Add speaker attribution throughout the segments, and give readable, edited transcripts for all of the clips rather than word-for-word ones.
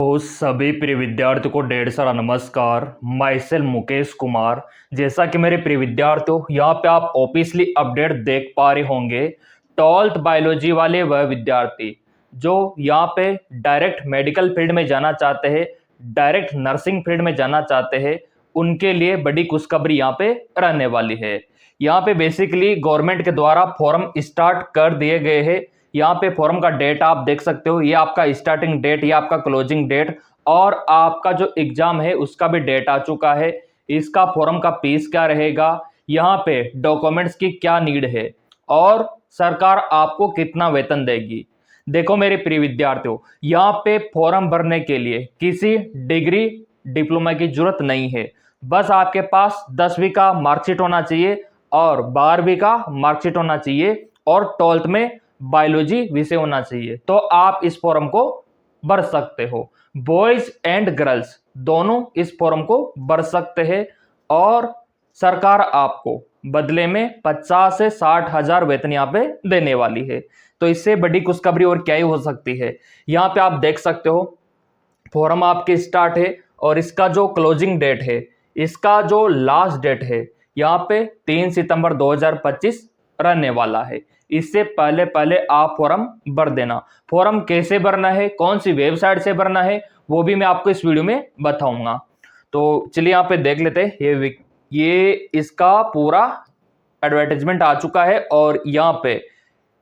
Speaker 1: तो सभी प्रिय विद्यार्थियों को ढेर सारा नमस्कार। My self Mukesh Kumar. जैसा कि मेरे प्रिय विद्यार्थियों यहाँ पे आप ऑफिशियली अपडेट देख पा रहे होंगे, 12th बायोलॉजी वाले वह विद्यार्थी जो यहाँ पे डायरेक्ट मेडिकल फील्ड में जाना चाहते हैं, डायरेक्ट नर्सिंग फील्ड में जाना चाहते हैं, उनके लिए बड़ी खुशखबरी यहाँ पे रहने वाली है। यहाँ पे बेसिकली गवर्नमेंट के द्वारा फॉर्म स्टार्ट कर दिए गए हैं। यहाँ पे फॉर्म का डेट आप देख सकते हो, ये आपका स्टार्टिंग डेट, ये आपका क्लोजिंग डेट और आपका जो एग्जाम है उसका भी डेट आ चुका है। इसका फॉर्म का फीस क्या रहेगा, यहाँ पे डॉक्यूमेंट्स की क्या नीड है और सरकार आपको कितना वेतन देगी। देखो मेरे प्रिय विद्यार्थियों, यहाँ पे फॉर्म भरने के लिए किसी डिग्री डिप्लोमा की जरूरत नहीं है। बस आपके पास 10वीं का मार्कशीट होना चाहिए और 12वीं का मार्कशीट होना चाहिए और 12th में बायोलॉजी विषय होना चाहिए, तो आप इस फॉर्म को भर सकते हो। बॉयज एंड गर्ल्स दोनों इस फॉर्म को भर सकते हैं और सरकार आपको बदले में 50 से 60 हजार वेतन यहाँ पे देने वाली है। तो इससे बड़ी खुशखबरी और क्या ही हो सकती है। यहाँ पे आप देख सकते हो फॉर्म आपके स्टार्ट है और इसका जो क्लोजिंग डेट है, इसका जो लास्ट डेट है यहाँ पे 3 सितंबर 2025 रहने वाला है। इससे पहले पहले आप फॉर्म भर देना। फॉर्म कैसे भरना है, कौन सी वेबसाइट से भरना है, वो भी मैं आपको इस वीडियो में बताऊंगा। तो चलिए यहाँ पे देख लेते हैं। ये इसका पूरा एडवर्टाइजमेंट आ चुका है और यहाँ पे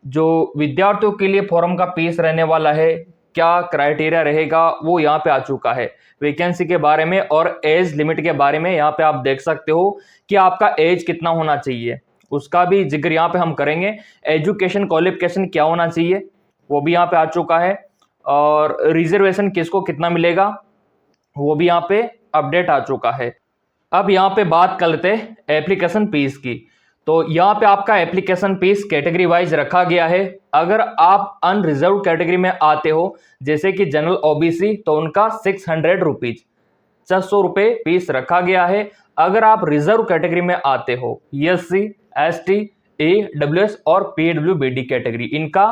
Speaker 1: जो विद्यार्थियों के लिए फॉर्म का फीस रहने वाला है, क्या क्राइटेरिया रहेगा, वो यहाँ पे आ चुका है। वैकेंसी के बारे में और एज लिमिट के बारे में यहाँ पे आप देख सकते हो कि आपका एज कितना होना चाहिए, उसका भी जिक्र यहाँ पे हम करेंगे। एजुकेशन क्वालिफिकेशन क्या होना चाहिए वो भी यहाँ पे आ चुका है और रिजर्वेशन किसको कितना मिलेगा वो भी यहाँ पे अपडेट आ चुका है। अब यहाँ पे बात कर लेते हैं एप्लीकेशन फीस की। तो यहाँ पे आपका एप्लीकेशन फीस कैटेगरी वाइज रखा गया है। अगर आप अनरिजर्व कैटेगरी में आते हो जैसे कि जनरल ओबीसी, तो उनका 600 रुपीज 600 रुपये फीस रखा गया है। अगर आप रिजर्व कैटेगरी में आते हो एससी एसटी ईडब्ल्यूएस और पीडब्ल्यूबीडी कैटेगरी, इनका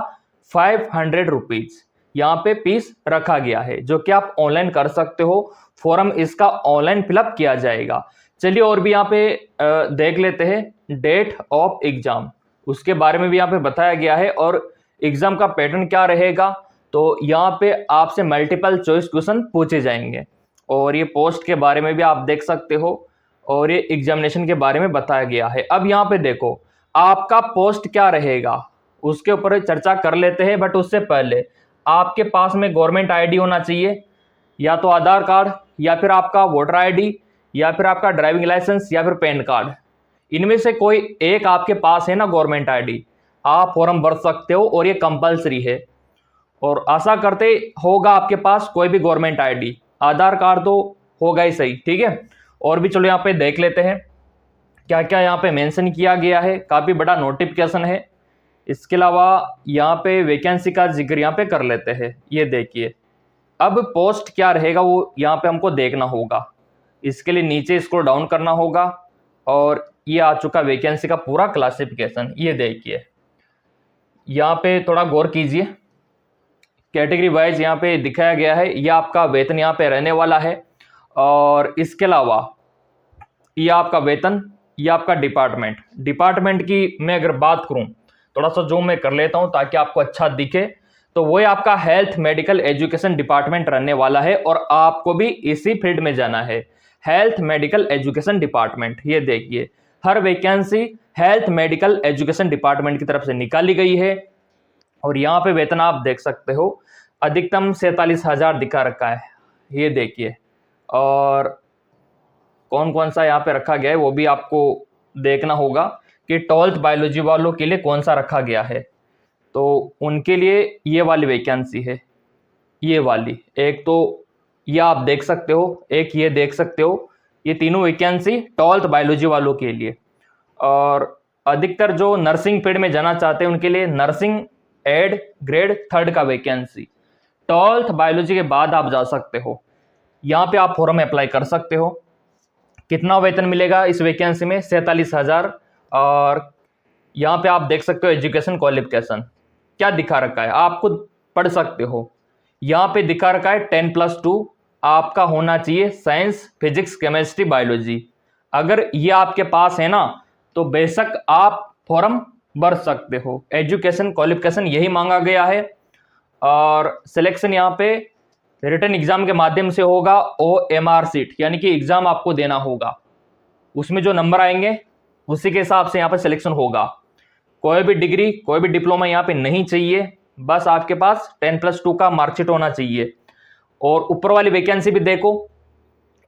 Speaker 1: 500 रुपीज यहाँ पे फीस रखा गया है, जो कि आप ऑनलाइन कर सकते हो। फॉर्म इसका ऑनलाइन फिलअप किया जाएगा। चलिए और भी यहाँ पे देख लेते हैं डेट ऑफ एग्जाम, उसके बारे में भी यहाँ पे बताया गया है और एग्जाम का पैटर्न क्या रहेगा। तो यहाँ पे आपसे मल्टीपल चॉइस क्वेश्चन पूछे जाएंगे और ये पोस्ट के बारे में भी आप देख सकते हो और ये एग्जामिनेशन के बारे में बताया गया है। अब यहाँ पे देखो आपका पोस्ट क्या रहेगा, उसके ऊपर चर्चा कर लेते हैं। बट उससे पहले आपके पास में गवर्नमेंट आईडी होना चाहिए, या तो आधार कार्ड या फिर आपका वोटर आईडी या फिर आपका ड्राइविंग लाइसेंस या फिर पैन कार्ड, इनमें से कोई एक आपके पास है ना गवर्नमेंट आईडी, आप फॉर्म भर सकते हो और ये कंपलसरी है। और आशा करते होगा आपके पास कोई भी गवर्नमेंट आईडी, आधार कार्ड तो होगा ही सही, ठीक है। और भी चलो यहाँ पे देख लेते हैं क्या क्या यहाँ पे मेंशन किया गया है। काफ़ी बड़ा नोटिफिकेशन है। इसके अलावा यहाँ पे वैकेंसी का जिक्र यहाँ पे कर लेते हैं। ये देखिए अब पोस्ट क्या रहेगा वो यहाँ पे हमको देखना होगा। इसके लिए नीचे स्क्रॉल डाउन करना होगा और ये आ चुका वैकेंसी का पूरा क्लासिफिकेशन। ये देखिए यहाँ पे थोड़ा गौर कीजिए, कैटेगरी वाइज यहाँ पे दिखाया गया है। ये आपका वेतन यहाँ पे रहने वाला है और इसके अलावा ये आपका वेतन, ये आपका डिपार्टमेंट की मैं अगर बात करूं, थोड़ा सा जूम में कर लेता हूं ताकि आपको अच्छा दिखे। तो वो आपका हेल्थ मेडिकल एजुकेशन डिपार्टमेंट रहने वाला है और आपको भी इसी फील्ड में जाना है, हेल्थ मेडिकल एजुकेशन डिपार्टमेंट। ये देखिए हर vacancy health medical education department की तरफ से निकाली गई है और यहाँ पे वेतन आप देख सकते हो अधिकतम 47,000 दिखा रखा है। ये देखिए और कौन कौन सा यहाँ पे रखा गया है वो भी आपको देखना होगा कि 12th बायोलॉजी वालों के लिए कौन सा रखा गया है। तो उनके लिए ये वाली वैकेंसी है, ये वाली एक, तो ये आप देख सकते हो, एक ये देख सकते हो, ये तीनों वैकेंसी 12th बायोलॉजी वालों के लिए। और अधिकतर जो नर्सिंग फील्ड में जाना चाहते हैं उनके लिए नर्सिंग एड ग्रेड 3rd का वैकेंसी। 12th बायोलॉजी के बाद आप जा सकते हो, यहाँ पे आप फॉर्म अप्लाई कर सकते हो। कितना वेतन मिलेगा इस वैकेंसी में, 47,000। और यहाँ पे आप देख सकते हो एजुकेशन क्वालिफिकेशन क्या दिखा रखा है, आप खुद पढ़ सकते हो। यहाँ पे दिखा रखा है 10+2 आपका होना चाहिए साइंस, फिजिक्स, केमिस्ट्री, बायोलॉजी। अगर ये आपके पास है ना तो बेशक आप फॉर्म भर सकते हो। एजुकेशन क्वालिफिकेशन यही मांगा गया है और सिलेक्शन यहाँ पे रिटन एग्जाम के माध्यम से होगा। OMR सीट यानी कि एग्जाम आपको देना होगा, उसमें जो नंबर आएंगे उसी के हिसाब से यहाँ पे सिलेक्शन होगा। कोई भी डिग्री कोई भी डिप्लोमा यहाँ पे नहीं चाहिए, बस आपके पास 10+2 का मार्कशीट होना चाहिए। और ऊपर वाली वैकेंसी भी देखो,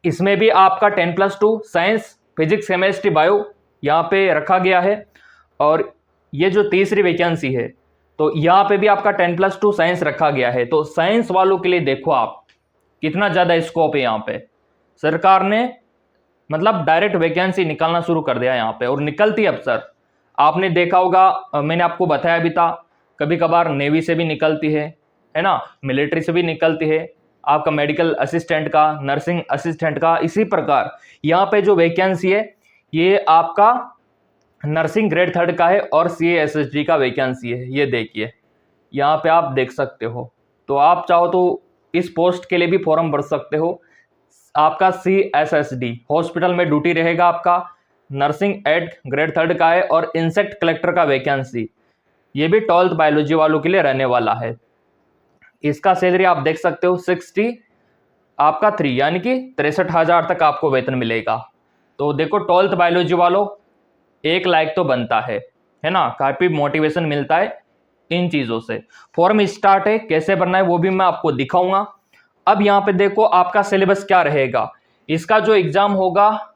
Speaker 1: इसमें भी आपका 10+2 साइंस, फिजिक्स, केमिस्ट्री, बायो यहाँ पे रखा गया है। और ये जो तीसरी वैकेंसी है तो यहाँ पे भी आपका 10+2 साइंस रखा गया है। तो साइंस वालों के लिए देखो आप कितना ज़्यादा स्कोप है यहाँ पे। सरकार ने मतलब डायरेक्ट वैकेंसी निकालना शुरू कर दिया यहाँ पे, और निकलती अब सर आपने देखा होगा, मैंने आपको बताया भी था, कभी कभार नेवी से भी निकलती है ना, मिलिट्री से भी निकलती है, आपका मेडिकल असिस्टेंट का, नर्सिंग असिस्टेंट का। इसी प्रकार यहाँ पे जो वैकेंसी है ये आपका नर्सिंग ग्रेड 3 का है और CASSD का वैकेंसी है। ये देखिए यहाँ पे आप देख सकते हो। तो आप चाहो तो इस पोस्ट के लिए भी फॉर्म भर सकते हो। आपका CSSD हॉस्पिटल में ड्यूटी रहेगा आपका, नर्सिंग एड ग्रेड 3 का है और इंसेक्ट कलेक्टर का वैकेंसी, ये भी 12th बायोलॉजी वालों के लिए रहने वाला है। इसका सैलरी आप देख सकते हो 60 आपका 3 यानी कि 63,000 तक आपको वेतन मिलेगा। तो देखो 12th बायोलॉजी वालों एक लाइक तो बनता है ना, काफी मोटिवेशन मिलता है इन चीजों से। फॉर्म स्टार्ट है, कैसे भरना है वो भी मैं आपको दिखाऊंगा। अब यहाँ पे देखो आपका सिलेबस क्या रहेगा। इसका जो एग्जाम होगा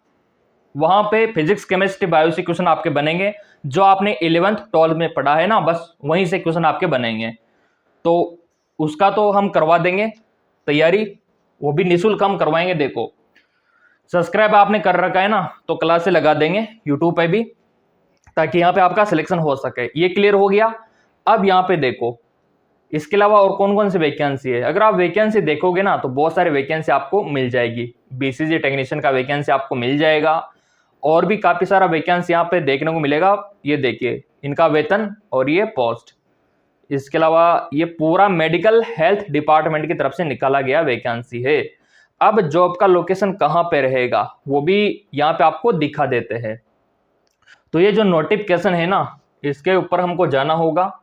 Speaker 1: वहां पे फिजिक्स, केमिस्ट्री, बायो से क्वेश्चन आपके बनेंगे, जो आपने 11th 12th में पढ़ा है ना, बस वहीं से क्वेश्चन आपके बनेंगे। तो उसका तो हम करवा देंगे तैयारी, वो भी निःशुल्क हम करवाएंगे। देखो सब्सक्राइब आपने कर रखा है ना तो क्लास से लगा देंगे यूट्यूब पे भी, ताकि यहाँ पे आपका सिलेक्शन हो सके। ये क्लियर हो गया। अब यहाँ पे देखो इसके अलावा और कौन कौन सी वैकेंसी है। अगर आप वैकेंसी देखोगे ना तो बहुत सारी वैकेंसी आपको मिल जाएगी। BCG टेक्नीशियन का वैकेंसी आपको मिल जाएगा, और भी काफी सारा वैकेंसी यहाँ पे देखने को मिलेगा। ये देखिए इनका वेतन और ये पोस्ट। इसके अलावा ये पूरा मेडिकल हेल्थ डिपार्टमेंट की तरफ से निकाला गया वैकेंसी है। अब जॉब का लोकेशन कहाँ पे रहेगा वो भी यहाँ पे आपको दिखा देते हैं। तो ये जो नोटिफिकेशन है ना इसके ऊपर हमको जाना होगा,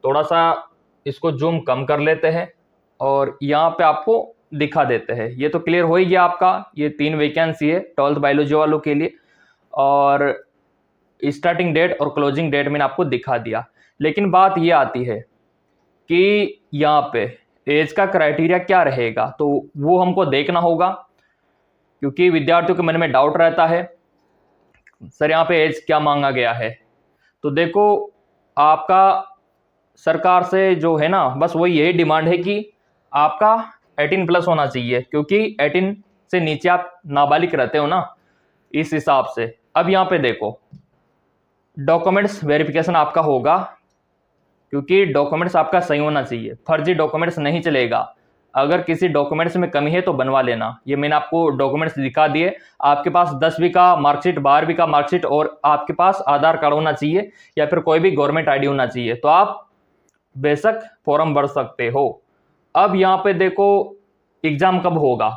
Speaker 1: थोड़ा सा इसको जूम कम कर लेते हैं और यहाँ पे आपको दिखा देते हैं। ये तो क्लियर हो ही गया आपका, ये 3 वैकेंसी है 12th बायोलॉजी वालों के लिए, और स्टार्टिंग डेट और क्लोजिंग डेट मैंने आपको दिखा दिया। लेकिन बात ये आती है कि यहाँ पे एज का क्राइटेरिया क्या रहेगा, तो वो हमको देखना होगा, क्योंकि विद्यार्थियों के मन में डाउट रहता है सर यहाँ पे एज क्या मांगा गया है। तो देखो आपका सरकार से जो है ना बस वही यही डिमांड है कि आपका 18+ होना चाहिए, क्योंकि 18 से नीचे आप नाबालिग रहते हो ना, इस हिसाब से। अब यहाँ पे देखो डॉक्यूमेंट्स वेरिफिकेशन आपका होगा, क्योंकि डॉक्यूमेंट्स आपका सही होना चाहिए, फर्जी डॉक्यूमेंट्स नहीं चलेगा। अगर किसी डॉक्यूमेंट्स में कमी है तो बनवा लेना। ये मैंने आपको डॉक्यूमेंट्स दिखा दिए। आपके पास 10वीं का मार्कशीट, 12वीं का मार्कशीट, और आपके पास आधार कार्ड होना चाहिए या फिर कोई भी गवर्नमेंट ID होना चाहिए, तो आप बेशक फॉर्म भर सकते हो। अब यहाँ पे देखो एग्जाम कब होगा,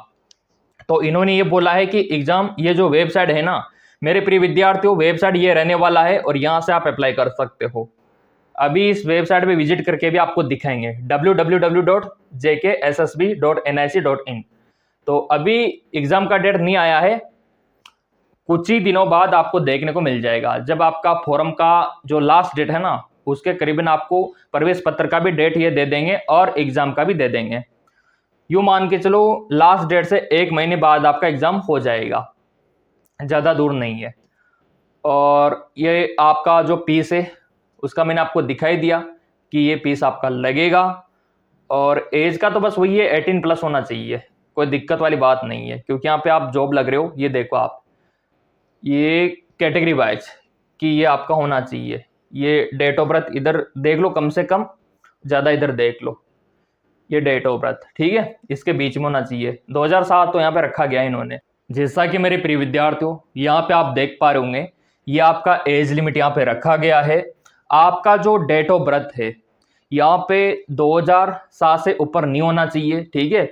Speaker 1: तो इन्होंने ये बोला है कि एग्जाम, ये जो वेबसाइट है ना मेरे प्रिय विद्यार्थियों, वेबसाइट ये रहने वाला है और यहाँ से आप अप्लाई कर सकते हो। अभी इस वेबसाइट पे विजिट करके भी आपको दिखाएंगे www.jkssb.nic.in। तो अभी एग्जाम का डेट नहीं आया है, कुछ ही दिनों बाद आपको देखने को मिल जाएगा। जब आपका फॉर्म का जो लास्ट डेट है ना उसके करीबन आपको प्रवेश पत्र का भी डेट ये दे देंगे और एग्जाम का भी दे देंगे। यूं मान के चलो लास्ट डेट से 1 महीने बाद आपका एग्जाम हो जाएगा, ज़्यादा दूर नहीं है। और ये आपका जो फीस है उसका मैंने आपको दिखाई दिया कि ये फीस आपका लगेगा। और एज का तो बस वही है 18+ होना चाहिए, कोई दिक्कत वाली बात नहीं है, क्योंकि यहाँ पे आप जॉब लग रहे हो। ये देखो आप ये कैटेगरी वाइज कि ये आपका होना चाहिए। ये डेट ऑफ बर्थ इधर देख लो, कम से कम, ज़्यादा इधर देख लो, ये डेट ऑफ बर्थ ठीक है, इसके बीच में होना चाहिए। 2007 तो यहाँ पे रखा गया है इन्होंने। जैसा कि मेरे प्रिय विद्यार्थियों यहाँ पे आप देख पा रहे होंगे, ये आपका एज लिमिट यहाँ पे रखा गया है। आपका जो डेट ऑफ बर्थ है यहाँ पे 2007 से ऊपर नहीं होना चाहिए, ठीक है,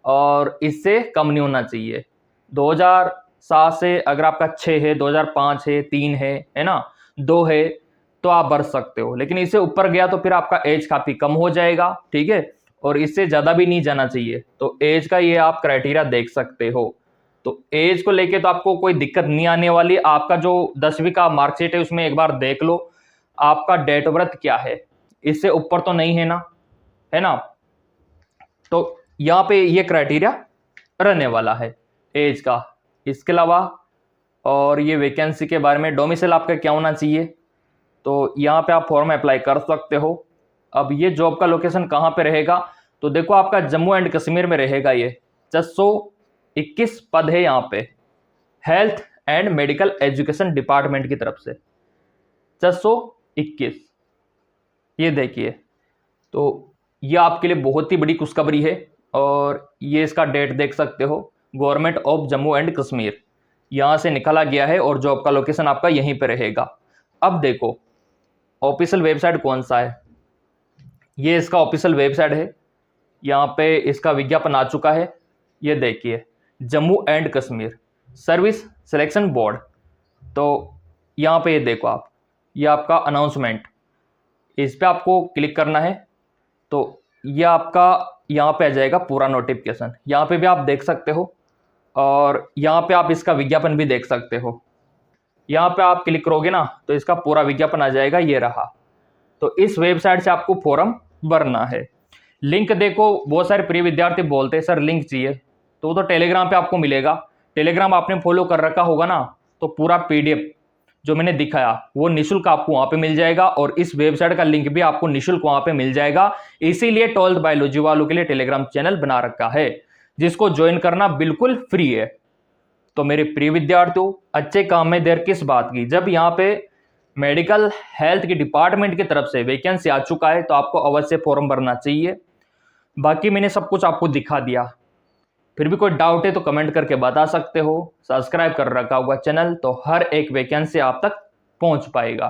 Speaker 1: और इससे कम नहीं होना चाहिए। 2007 से अगर आपका 6 है, 2005 है, 3 है ना, 2 है, तो आप भर सकते हो। लेकिन इससे ऊपर गया तो फिर आपका एज काफ़ी कम हो जाएगा, ठीक है, और इससे ज़्यादा भी नहीं जाना चाहिए। तो एज का ये आप क्राइटेरिया देख सकते हो। तो एज को लेके तो आपको कोई दिक्कत नहीं आने वाली। आपका जो 10वीं का मार्कशीट है उसमें एक बार देख लो आपका डेट ऑफ बर्थ क्या है, इससे ऊपर तो नहीं है ना, है ना। तो यहाँ पे ये क्राइटेरिया रहने वाला है एज का। इसके अलावा और ये वैकेंसी के बारे में, डोमिसाइल आपका क्या होना चाहिए, तो यहाँ पे आप फॉर्म अप्लाई कर सकते हो। अब ये जॉब का लोकेशन कहाँ पे रहेगा, तो देखो आपका जम्मू एंड कश्मीर में रहेगा। ये 621 पद है यहाँ पे, health and medical education department की तरफ से 621। ये देखिए, तो ये आपके लिए बहुत ही बड़ी खुशखबरी है। और ये इसका डेट देख सकते हो, government of Jammu and Kashmir यहाँ से निकाला गया है और जॉब का लोकेशन आपका यहीं पे रहेगा। अब देखो ऑफिशियल वेबसाइट कौन सा है, ये इसका ऑफिशियल वेबसाइट है। यहाँ पे इसका विज्ञापन आ चुका है। ये देखिए, Jammu and Kashmir service selection board. तो यहाँ पे ये देखो आप, ये आपका अनाउंसमेंट, इस पे आपको क्लिक करना है। तो ये आपका यहाँ पे आ जाएगा पूरा नोटिफिकेशन, यहाँ पे भी आप देख सकते हो और यहाँ पे आप इसका विज्ञापन भी देख सकते हो। यहाँ पे आप क्लिक करोगे ना तो इसका पूरा विज्ञापन आ जाएगा, ये रहा। तो इस वेबसाइट से आपको फॉर्म भरना है। लिंक देखो, बहुत सारे प्रिय विद्यार्थी बोलते हैं सर लिंक चाहिए, तो वो तो टेलीग्राम पे आपको मिलेगा। टेलीग्राम आपने फॉलो कर रखा होगा ना, तो पूरा पीडीएफ जो मैंने दिखाया वो निशुल्क आपको वहां पे मिल जाएगा और इस वेबसाइट का लिंक भी आपको निशुल्क वहां पे मिल जाएगा। इसीलिए 12th बायोलॉजी वालों के लिए टेलीग्राम चैनल बना रखा है, जिसको ज्वाइन करना बिल्कुल फ्री है। तो मेरे प्रिय विद्यार्थियों, अच्छे काम में देर किस बात की, जब यहाँ पे मेडिकल हेल्थ के डिपार्टमेंट की तरफ से वैकेंसी आ चुका है तो आपको अवश्य फॉर्म भरना चाहिए। बाकी मैंने सब कुछ आपको दिखा दिया। फिर भी कोई डाउट है तो कमेंट करके बता सकते हो। सब्सक्राइब कर रखा होगा चैनल तो हर एक वैकेंसी आप तक पहुंच पाएगा।